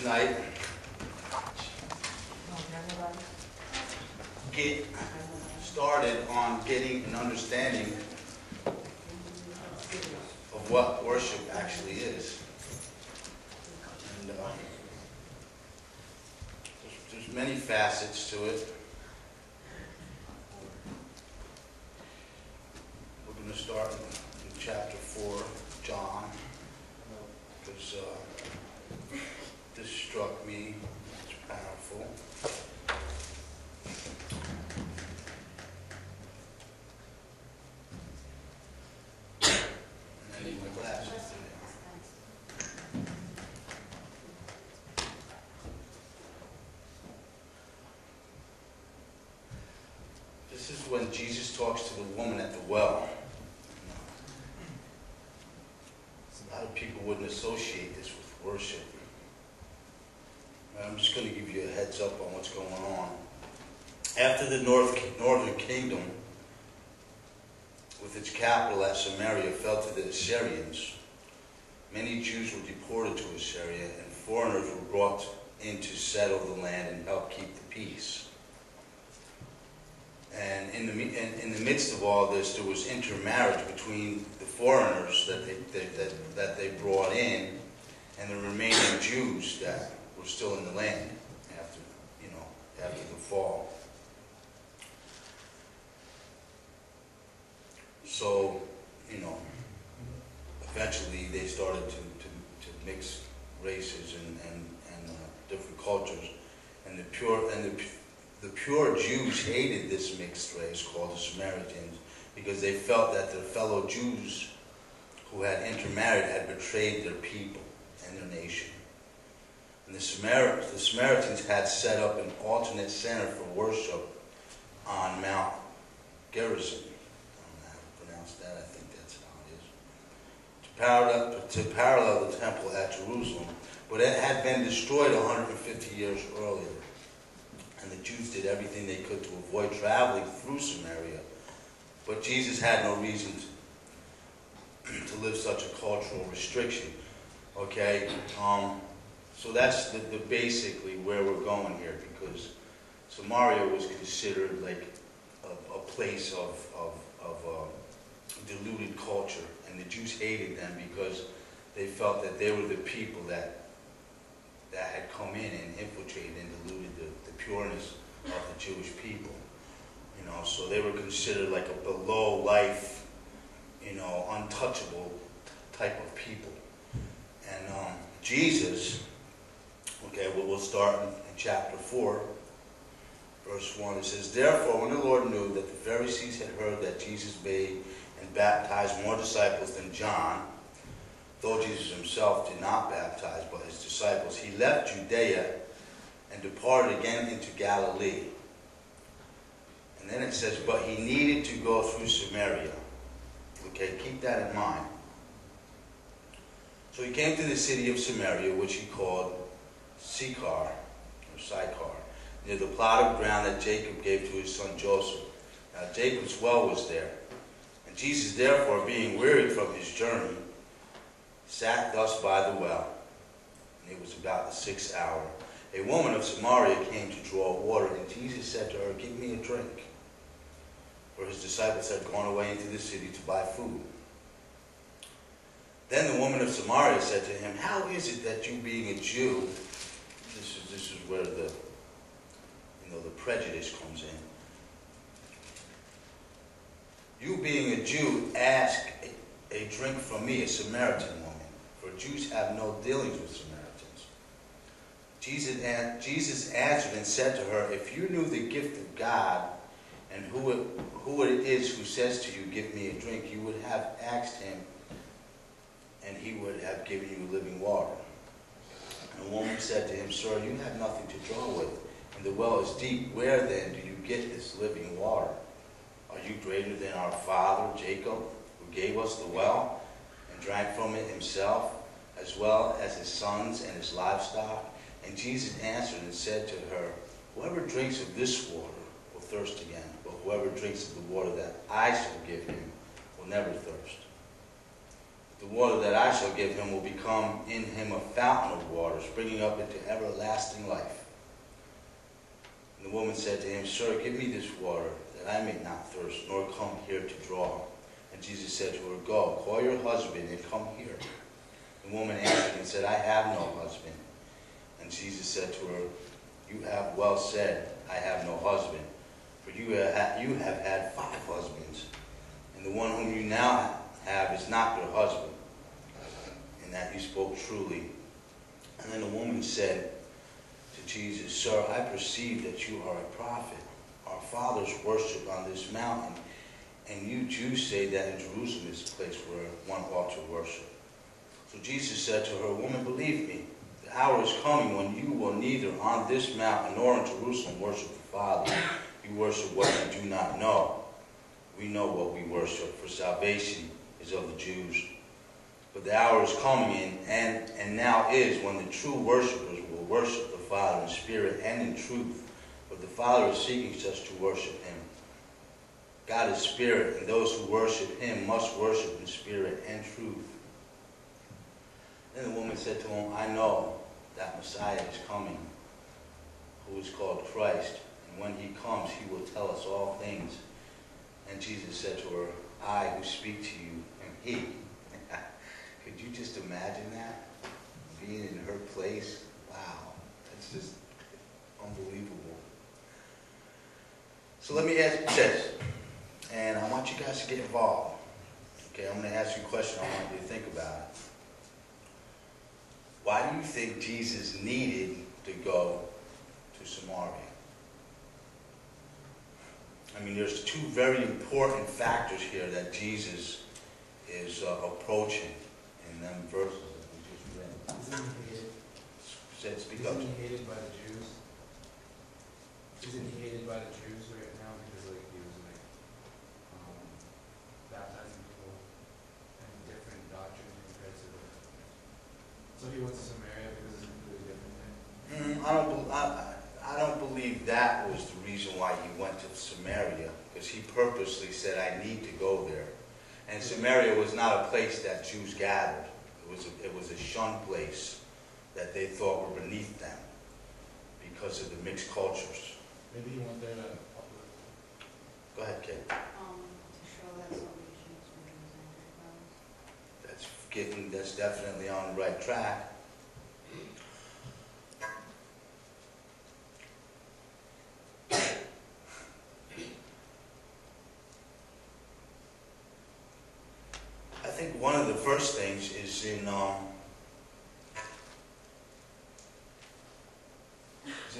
tonight get started on getting an understanding of what worship actually is. And there's many facets to it. We're going to start in chapter 4 of John, because this struck me. It's powerful. And I need my glasses today. This is when Jesus talks to the woman at the well. A lot of people wouldn't associate this with worship. I'm just going to give you a heads up on what's going on. After the northern kingdom, with its capital at Samaria, fell to the Assyrians, many Jews were deported to Assyria, and foreigners were brought in to settle the land and help keep the peace. And in the midst of all this, there was intermarriage between the foreigners that they brought in and the remaining Jews that were still in the land after the fall. So, eventually they started to mix races and different cultures, and the pure Jews hated this mixed race called the Samaritans, because they felt that their fellow Jews who had intermarried had betrayed their people and their nation. And the Samaritans had set up an alternate center for worship on Mount Gerizim. I don't know how to pronounce that. I think that's how it is. To parallel the temple at Jerusalem, but it had been destroyed 150 years earlier. And the Jews did everything they could to avoid traveling through Samaria. But Jesus had no reason to live such a cultural restriction. Okay? So that's the basically where we're going here, because Samaria was considered like a place of diluted culture. And the Jews hated them because they felt that they were the people that had come in and infiltrated and diluted the pureness of the Jewish people. So they were considered like a below life, untouchable type of people. And Jesus, okay, we'll start in chapter 4, verse 1. It says, "Therefore, when the Lord knew that the Pharisees had heard that Jesus made and baptized more disciples than John, though Jesus himself did not baptize but his disciples, he left Judea and departed again into Galilee." And then it says, "But he needed to go through Samaria." Okay, keep that in mind. So he came to the city of Samaria, which he called Sychar, near the plot of ground that Jacob gave to his son Joseph. Now Jacob's well was there. And Jesus, therefore, being wearied from his journey, sat thus by the well. And it was about the 6th hour. A woman of Samaria came to draw water, and Jesus said to her, "Give me a drink." For his disciples had gone away into the city to buy food. Then the woman of Samaria said to him, "How is it that you, being a Jew," this is where the prejudice comes in. "You, being a Jew, ask a drink from me, a Samaritan woman, for Jews have no dealings with Samaritans." Jesus answered and said to her, "If you knew the gift of God and who it is who says to you, 'Give me a drink,' you would have asked him, and he would have given you living water." And the woman said to him, "Sir, you have nothing to draw with, and the well is deep. Where then do you get this living water? Are you greater than our father Jacob, who gave us the well and drank from it himself, as well as his sons and his livestock?" And Jesus answered and said to her, "Whoever drinks of this water will thirst again, but whoever drinks of the water that I shall give him will never thirst. the water that I shall give him will become in him a fountain of water, springing up into everlasting life. And the woman said to him, Sir, give me this water, that I may not thirst, nor come here to draw. And Jesus said to her, Go, call your husband, and come here. The woman answered and said, I have no husband. And Jesus said to her, You have well said, I have no husband. For you have had 5 husbands, and the one whom you now have is not your husband, and that you spoke truly. And then the woman said to Jesus, Sir, I perceive that you are a prophet. Our fathers worshipped on this mountain, and you Jews say that in Jerusalem is the place where one ought to worship. So Jesus said to her, Woman, believe me, the hour is coming when you will neither on this mountain nor in Jerusalem worship the Father. You worship what you do not know. We know what we worship, for salvation is of the Jews. But the hour is coming in, and now is, when the true worshipers will worship the Father in spirit and in truth. For the Father is seeking such to worship him. God is spirit, and those who worship him must worship in spirit and truth. Then the woman said to him, I know that Messiah is coming, who is called Christ. And when he comes, he will tell us all things. And Jesus said to her, I who speak to you am he. Could you just imagine that? Being in her place? Wow. That's just unbelievable. So let me ask you this. And I want you guys to get involved. Okay, I'm going to ask you a question. I want you to think about it. Why do you think Jesus needed to go to Samaria? I mean, there's 2 very important factors here that Jesus is approaching in them verses that we just read. Isn't he hated? Said, speak up. Isn't he hated by the Jews? Isn't he hated by the Jews right now because like he was like baptizing people and different doctrines compared to the. So he went to Samaria because it's a completely different thing. I don't believe that was the reason why he went to Samaria, because he purposely said, I need to go there. And Samaria was not a place that Jews gathered. It was a shunned place that they thought were beneath them because of the mixed cultures. Maybe he went there to Go ahead, Kate. To show that salvation is from Jews and Gentiles. That's definitely on the right track. I think one of the first things is in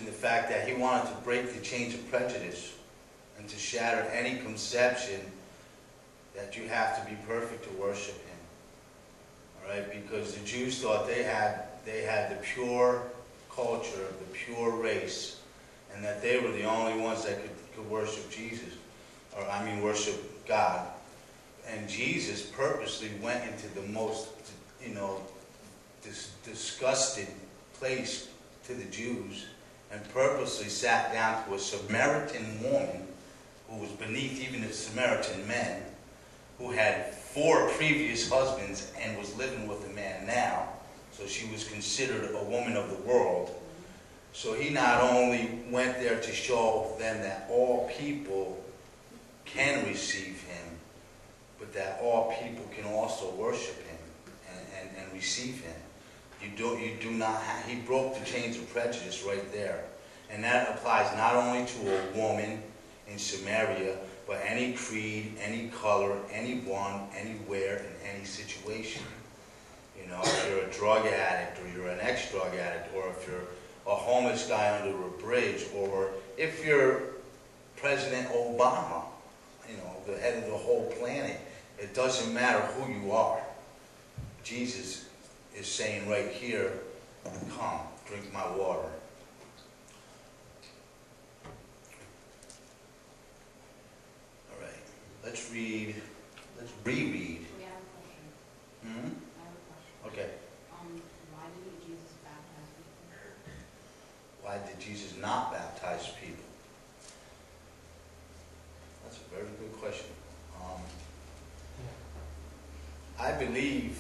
the fact that he wanted to break the chains of prejudice and to shatter any conception that you have to be perfect to worship him. All right, because the Jews thought they had the pure culture, the pure race, and that they were the only ones that could worship Jesus, or I mean worship God. And Jesus purposely went into the most, disgusted place to the Jews, and purposely sat down to a Samaritan woman who was beneath even the Samaritan men, who had 4 previous husbands and was living with a man now. So she was considered a woman of the world. So he not only went there to show them that all people can receive him, but that all people can also worship him and receive him. You do not have, he broke the chains of prejudice right there. And that applies not only to a woman in Samaria, but any creed, any color, anyone, anywhere, in any situation. If you're a drug addict, or you're an ex-drug addict, or if you're a homeless guy under a bridge, or if you're President Obama, the head of the whole planet, it doesn't matter who you are. Jesus is saying right here, come, drink my water. All right, let's reread. We have a question. Hmm? I have a question. Okay. Why didn't Jesus baptize people? Why did Jesus not baptize people? That's a very good question. I believe